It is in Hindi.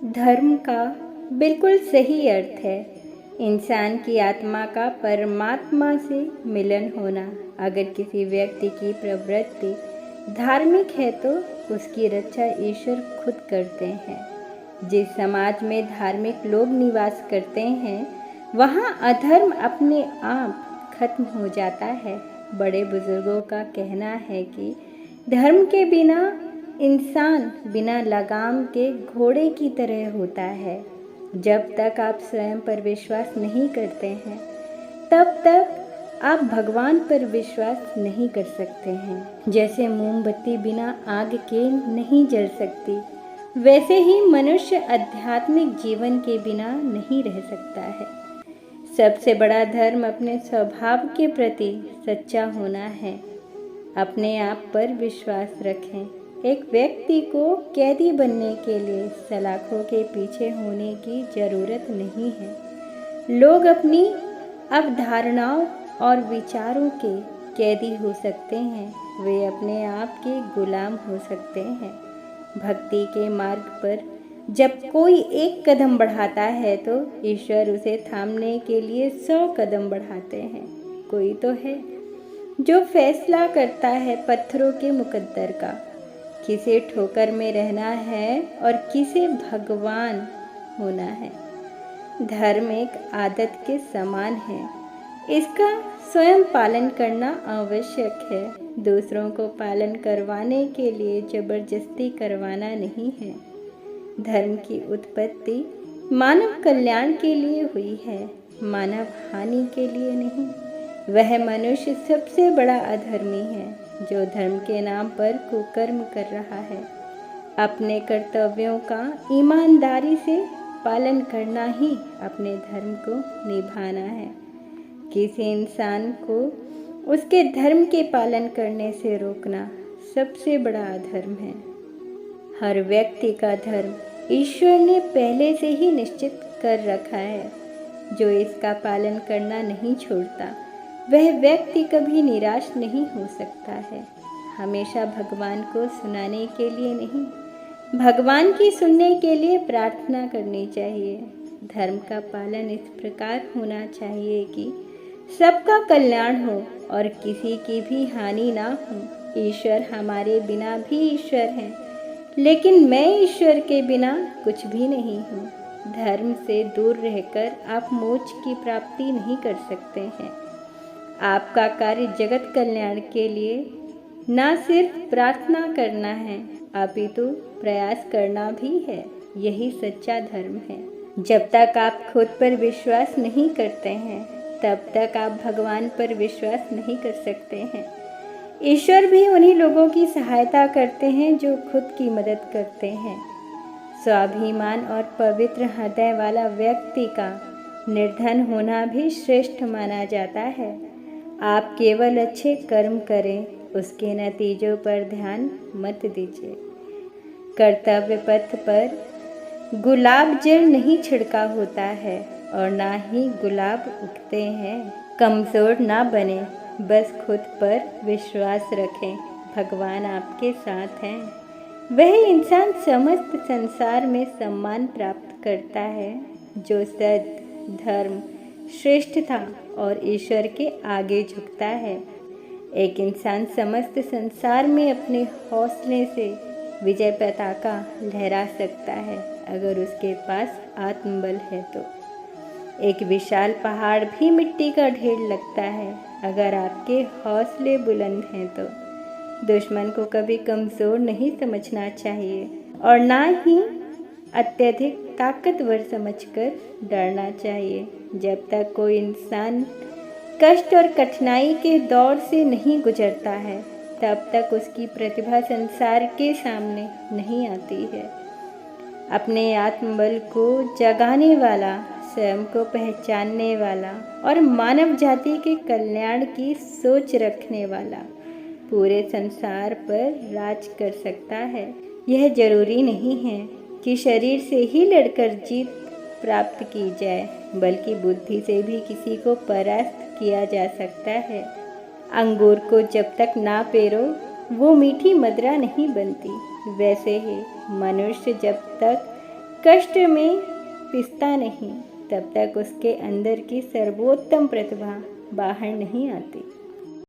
धर्म का बिल्कुल सही अर्थ है इंसान की आत्मा का परमात्मा से मिलन होना। अगर किसी व्यक्ति की प्रवृत्ति धार्मिक है तो उसकी रक्षा ईश्वर खुद करते हैं। जिस समाज में धार्मिक लोग निवास करते हैं वहाँ अधर्म अपने आप खत्म हो जाता है। बड़े बुजुर्गों का कहना है कि धर्म के बिना इंसान बिना लगाम के घोड़े की तरह होता है। जब तक आप स्वयं पर विश्वास नहीं करते हैं तब तक आप भगवान पर विश्वास नहीं कर सकते हैं। जैसे मोमबत्ती बिना आग के नहीं जल सकती, वैसे ही मनुष्य आध्यात्मिक जीवन के बिना नहीं रह सकता है। सबसे बड़ा धर्म अपने स्वभाव के प्रति सच्चा होना है। अपने आप पर विश्वास रखें। एक व्यक्ति को कैदी बनने के लिए सलाखों के पीछे होने की ज़रूरत नहीं है। लोग अपनी अवधारणाओं और विचारों के कैदी हो सकते हैं। वे अपने आप के गुलाम हो सकते हैं। भक्ति के मार्ग पर जब कोई एक कदम बढ़ाता है तो ईश्वर उसे थामने के लिए 100 कदम बढ़ाते हैं। कोई तो है जो फैसला करता है पत्थरों के मुकद्दर का, किसे ठोकर में रहना है और किसे भगवान होना है। धर्म एक आदत के समान है, इसका स्वयं पालन करना आवश्यक है। दूसरों को पालन करवाने के लिए जबरदस्ती करवाना नहीं है। धर्म की उत्पत्ति मानव कल्याण के लिए हुई है, मानव हानि के लिए नहीं। वह मनुष्य सबसे बड़ा अधर्मी है जो धर्म के नाम पर कुकर्म कर रहा है। अपने कर्तव्यों का ईमानदारी से पालन करना ही अपने धर्म को निभाना है। किसी इंसान को उसके धर्म के पालन करने से रोकना सबसे बड़ा अधर्म है। हर व्यक्ति का धर्म ईश्वर ने पहले से ही निश्चित कर रखा है। जो इसका पालन करना नहीं छोड़ता वह व्यक्ति कभी निराश नहीं हो सकता है। हमेशा भगवान को सुनाने के लिए नहीं, भगवान की सुनने के लिए प्रार्थना करनी चाहिए। धर्म का पालन इस प्रकार होना चाहिए कि सबका कल्याण हो और किसी की भी हानि ना हो। ईश्वर हमारे बिना भी ईश्वर हैं, लेकिन मैं ईश्वर के बिना कुछ भी नहीं हूँ। धर्म से दूर रहकर आप मोक्ष की प्राप्ति नहीं कर सकते हैं। आपका कार्य जगत कल्याण के लिए न सिर्फ प्रार्थना करना है अपितु प्रयास करना भी है। यही सच्चा धर्म है। जब तक आप खुद पर विश्वास नहीं करते हैं तब तक आप भगवान पर विश्वास नहीं कर सकते हैं। ईश्वर भी उन्हीं लोगों की सहायता करते हैं जो खुद की मदद करते हैं। स्वाभिमान और पवित्र हृदय वाला व्यक्ति का निर्धन होना भी श्रेष्ठ माना जाता है। आप केवल अच्छे कर्म करें, उसके नतीजों पर ध्यान मत दीजिए। कर्तव्य पथ पर गुलाब जल नहीं छिड़का होता है और ना ही गुलाब उगते हैं। कमज़ोर ना बने, बस खुद पर विश्वास रखें। भगवान आपके साथ हैं। वह इंसान समस्त संसार में सम्मान प्राप्त करता है जो सत्य, धर्म, श्रेष्ठता और ईश्वर के आगे झुकता है। एक इंसान समस्त संसार में अपने हौसले से विजय पताका लहरा सकता है अगर उसके पास आत्मबल है तो। एक विशाल पहाड़ भी मिट्टी का ढेर लगता है अगर आपके हौसले बुलंद हैं तो। दुश्मन को कभी कमज़ोर नहीं समझना चाहिए और ना ही अत्यधिक ताकतवर समझकर डरना चाहिए। जब तक कोई इंसान कष्ट और कठिनाई के दौर से नहीं गुजरता है तब तक उसकी प्रतिभा संसार के सामने नहीं आती है। अपने आत्मबल को जगाने वाला, स्वयं को पहचानने वाला और मानव जाति के कल्याण की सोच रखने वाला पूरे संसार पर राज कर सकता है। यह जरूरी नहीं है कि शरीर से ही लड़कर जीत प्राप्त की जाए, बल्कि बुद्धि से भी किसी को परास्त किया जा सकता है। अंगूर को जब तक ना पेरो वो मीठी मदिरा नहीं बनती, वैसे ही मनुष्य जब तक कष्ट में पिसता नहीं तब तक उसके अंदर की सर्वोत्तम प्रतिभा बाहर नहीं आती।